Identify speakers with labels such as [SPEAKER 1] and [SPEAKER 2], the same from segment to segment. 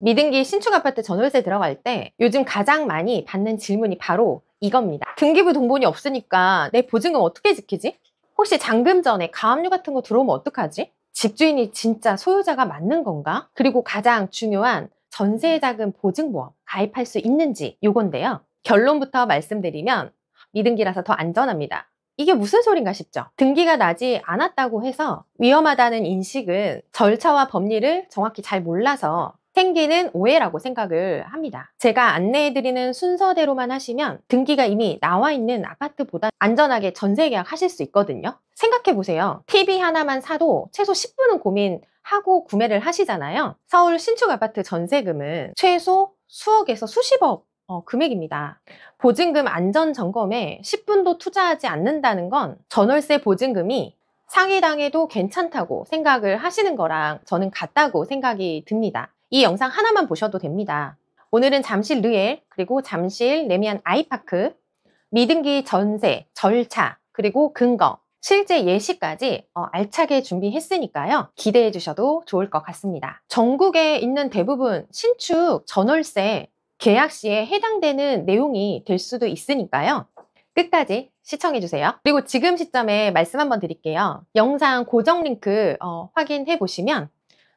[SPEAKER 1] 미등기 신축 아파트 전월세 들어갈 때 요즘 가장 많이 받는 질문이 바로 이겁니다. 등기부 등본이 없으니까 내 보증금 어떻게 지키지? 혹시 잔금 전에 가압류 같은 거 들어오면 어떡하지? 집주인이 진짜 소유자가 맞는 건가? 그리고 가장 중요한 전세자금 보증보험 가입할 수 있는지 요건데요. 결론부터 말씀드리면 미등기라서 더 안전합니다. 이게 무슨 소린가 싶죠? 등기가 나지 않았다고 해서 위험하다는 인식은 절차와 법리를 정확히 잘 몰라서 생기는 오해라고 생각을 합니다. 제가 안내해드리는 순서대로만 하시면 등기가 이미 나와 있는 아파트보다 안전하게 전세 계약 하실 수 있거든요. 생각해보세요. TV 하나만 사도 최소 10분은 고민하고 구매를 하시잖아요. 서울 신축 아파트 전세금은 최소 수억에서 수십억 금액입니다. 보증금 안전점검에 10분도 투자하지 않는다는 건 전월세 보증금이 상위당해도 괜찮다고 생각을 하시는 거랑 저는 같다고 생각이 듭니다. 이 영상 하나만 보셔도 됩니다. 오늘은 잠실 르엘, 그리고 잠실 레미안 아이파크, 미등기 전세, 절차, 그리고 근거, 실제 예시까지 알차게 준비했으니까요. 기대해 주셔도 좋을 것 같습니다. 전국에 있는 대부분 신축 전월세 계약 시에 해당되는 내용이 될 수도 있으니까요. 끝까지 시청해주세요. 그리고 지금 시점에 말씀 한번 드릴게요. 영상 고정 링크 확인해 보시면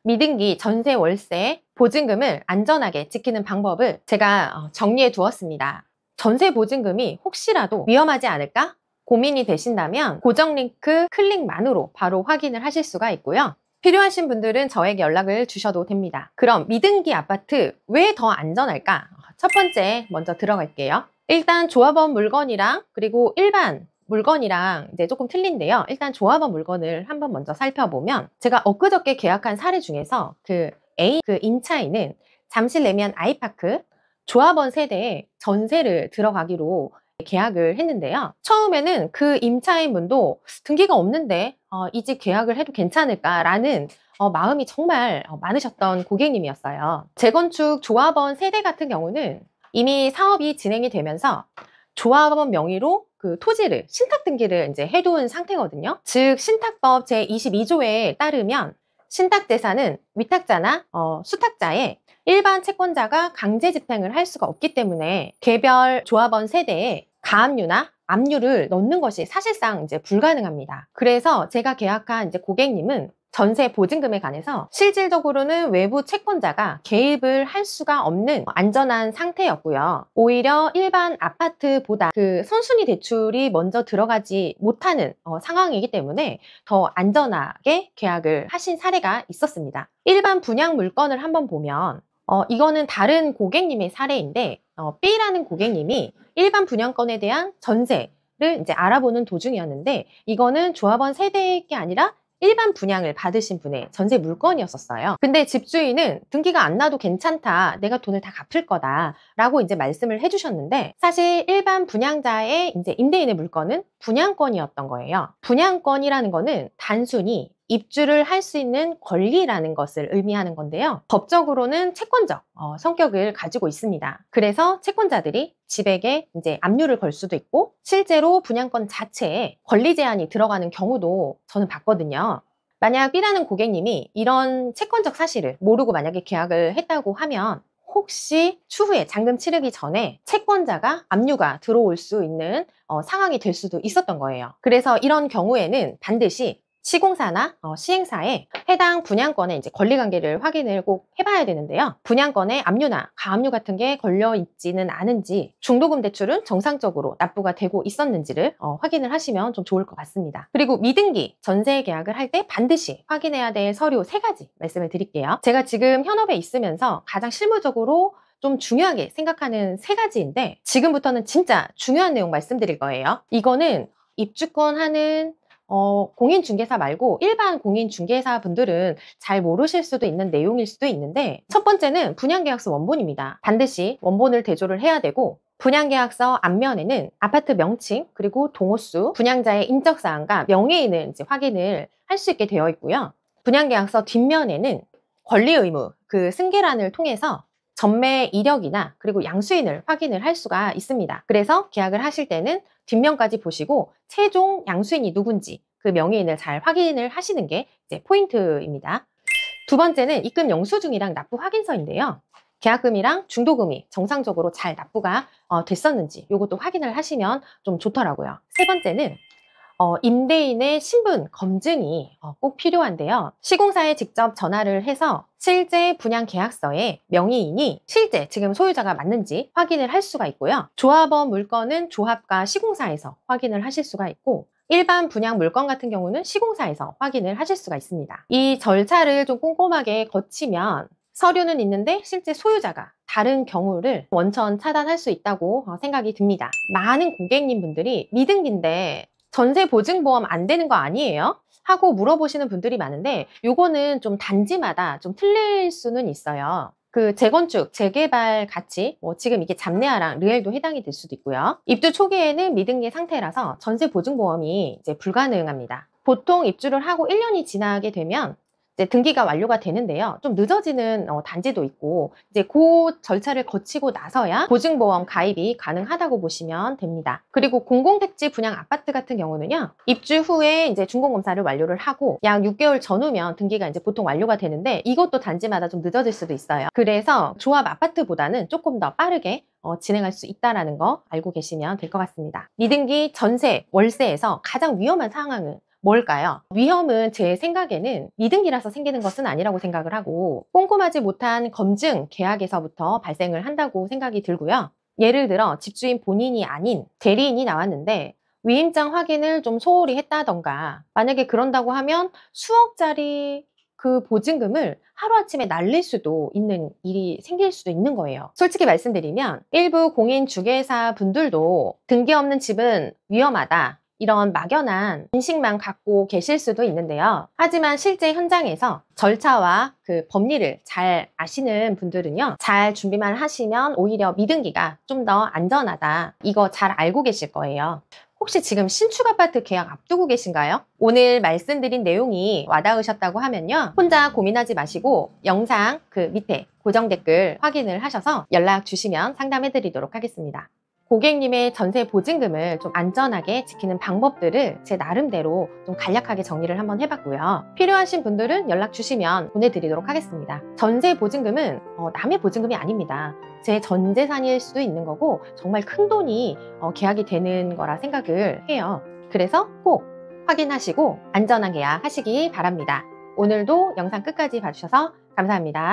[SPEAKER 1] 미등기 전세 월세 보증금을 안전하게 지키는 방법을 제가 정리해 두었습니다. 전세 보증금이 혹시라도 위험하지 않을까 고민이 되신다면 고정 링크 클릭만으로 바로 확인을 하실 수가 있고요. 필요하신 분들은 저에게 연락을 주셔도 됩니다. 그럼 미등기 아파트 왜 더 안전할까? 첫 번째 먼저 들어갈게요. 일단 조합원 물건이랑 그리고 일반 물건이랑 이제 조금 틀린데요. 일단 조합원 물건을 한번 먼저 살펴보면 제가 엊그저께 계약한 사례 중에서 그 임차인은 잠실 레미안 아이파크 조합원 세대에 전세를 들어가기로 계약을 했는데요. 처음에는 그 임차인분도 등기가 없는데 이 집 계약을 해도 괜찮을까라는 마음이 정말 많으셨던 고객님이었어요. 재건축 조합원 세대 같은 경우는 이미 사업이 진행이 되면서 조합원 명의로 그 토지를 신탁 등기를 이제 해둔 상태거든요. 즉 신탁법 제22조에 따르면 신탁 재산은 위탁자나 수탁자의 일반 채권자가 강제 집행을 할 수가 없기 때문에 개별 조합원 세대에 가압류나 압류를 넣는 것이 사실상 이제 불가능합니다. 그래서 제가 계약한 이제 고객님은 전세 보증금에 관해서 실질적으로는 외부 채권자가 개입을 할 수가 없는 안전한 상태였고요. 오히려 일반 아파트보다 그 선순위 대출이 먼저 들어가지 못하는 상황이기 때문에 더 안전하게 계약을 하신 사례가 있었습니다. 일반 분양 물건을 한번 보면 이거는 다른 고객님의 사례인데 B라는 고객님이 일반 분양권에 대한 전세를 이제 알아보는 도중이었는데 이거는 조합원 세대의 게 아니라 일반 분양을 받으신 분의 전세 물건이었었어요. 근데 집주인은 등기가 안 나도 괜찮다. 내가 돈을 다 갚을 거다. 라고 이제 말씀을 해주셨는데 사실 일반 분양자의 이제 임대인의 물건은 분양권이었던 거예요. 분양권이라는 거는 단순히 입주를 할 수 있는 권리라는 것을 의미하는 건데요. 법적으로는 채권적 성격을 가지고 있습니다. 그래서 채권자들이 집에게 이제 압류를 걸 수도 있고 실제로 분양권 자체에 권리 제한이 들어가는 경우도 저는 봤거든요. 만약 B라는 고객님이 이런 채권적 사실을 모르고 만약에 계약을 했다고 하면 혹시 추후에 잔금 치르기 전에 채권자가 압류가 들어올 수 있는 상황이 될 수도 있었던 거예요. 그래서 이런 경우에는 반드시 시공사나 시행사에 해당 분양권의 이제 권리관계를 확인을 꼭 해봐야 되는데요. 분양권에 압류나 가압류 같은 게 걸려 있지는 않은지 중도금 대출은 정상적으로 납부가 되고 있었는지를 확인을 하시면 좀 좋을 것 같습니다. 그리고 미등기 전세 계약을 할 때 반드시 확인해야 될 서류 3가지 말씀을 드릴게요. 제가 지금 현업에 있으면서 가장 실무적으로 좀 중요하게 생각하는 3가지인데 지금부터는 진짜 중요한 내용 말씀드릴 거예요. 이거는 입주권 하는 공인중개사 말고 일반 공인중개사 분들은 잘 모르실 수도 있는 내용일 수도 있는데 첫 번째는 분양계약서 원본입니다. 반드시 원본을 대조를 해야 되고 분양계약서 앞면에는 아파트 명칭 그리고 동호수, 분양자의 인적사항과 명예인을 이제 확인을 할 수 있게 되어 있고요. 분양계약서 뒷면에는 권리의무 그 승계란을 통해서 전매 이력이나 그리고 양수인을 확인을 할 수가 있습니다. 그래서 계약을 하실 때는 뒷면까지 보시고 최종 양수인이 누군지 그 명의인을 잘 확인을 하시는 게 이제 포인트입니다. 두 번째는 입금 영수증이랑 납부 확인서인데요. 계약금이랑 중도금이 정상적으로 잘 납부가 됐었는지 이것도 확인을 하시면 좀 좋더라고요. 세 번째는 임대인의 신분 검증이 꼭 필요한데요. 시공사에 직접 전화를 해서 실제 분양 계약서에 명의인이 실제 지금 소유자가 맞는지 확인을 할 수가 있고요. 조합원 물건은 조합과 시공사에서 확인을 하실 수가 있고, 일반 분양 물건 같은 경우는 시공사에서 확인을 하실 수가 있습니다. 이 절차를 좀 꼼꼼하게 거치면 서류는 있는데 실제 소유자가 다른 경우를 원천 차단할 수 있다고 생각이 듭니다. 많은 고객님 분들이 미등기인데 전세 보증보험 안 되는 거 아니에요? 하고 물어보시는 분들이 많은데, 요거는 좀 단지마다 좀 틀릴 수는 있어요. 그 재건축, 재개발 같이 지금 이게 잡내화랑 르엘도 해당이 될 수도 있고요. 입주 초기에는 미등기 상태라서 전세 보증보험이 이제 불가능합니다. 보통 입주를 하고 1년이 지나게 되면 이제 등기가 완료가 되는데요. 좀 늦어지는 단지도 있고, 이제 그 절차를 거치고 나서야 보증보험 가입이 가능하다고 보시면 됩니다. 그리고 공공택지 분양 아파트 같은 경우는요, 입주 후에 이제 준공검사를 완료를 하고 약 6개월 전후면 등기가 이제 보통 완료가 되는데, 이것도 단지마다 좀 늦어질 수도 있어요. 그래서 조합 아파트보다는 조금 더 빠르게 진행할 수 있다는 거 알고 계시면 될 것 같습니다. 미등기, 전세, 월세에서 가장 위험한 상황은 뭘까요? 위험은 제 생각에는 미등기라서 생기는 것은 아니라고 생각을 하고, 꼼꼼하지 못한 검증, 계약에서부터 발생을 한다고 생각이 들고요. 예를 들어 집주인 본인이 아닌 대리인이 나왔는데 위임장 확인을 좀 소홀히 했다던가, 만약에 그런다고 하면 수억짜리 그 보증금을 하루아침에 날릴 수도 있는 일이 생길 수도 있는 거예요. 솔직히 말씀드리면 일부 공인중개사 분들도 등기 없는 집은 위험하다, 이런 막연한 인식만 갖고 계실 수도 있는데요. 하지만 실제 현장에서 절차와 그 법리를 잘 아시는 분들은요, 잘 준비만 하시면 오히려 미등기가 좀 더 안전하다, 이거 잘 알고 계실 거예요. 혹시 지금 신축 아파트 계약 앞두고 계신가요? 오늘 말씀드린 내용이 와닿으셨다고 하면요, 혼자 고민하지 마시고 영상 그 밑에 고정 댓글 확인을 하셔서 연락 주시면 상담해 드리도록 하겠습니다. 고객님의 전세 보증금을 좀 안전하게 지키는 방법들을 제 나름대로 좀 간략하게 정리를 한번 해봤고요. 필요하신 분들은 연락 주시면 보내드리도록 하겠습니다. 전세 보증금은 남의 보증금이 아닙니다. 제 전 재산일 수도 있는 거고, 정말 큰 돈이 계약이 되는 거라 생각을 해요. 그래서 꼭 확인하시고 안전한 계약 하시기 바랍니다. 오늘도 영상 끝까지 봐주셔서 감사합니다.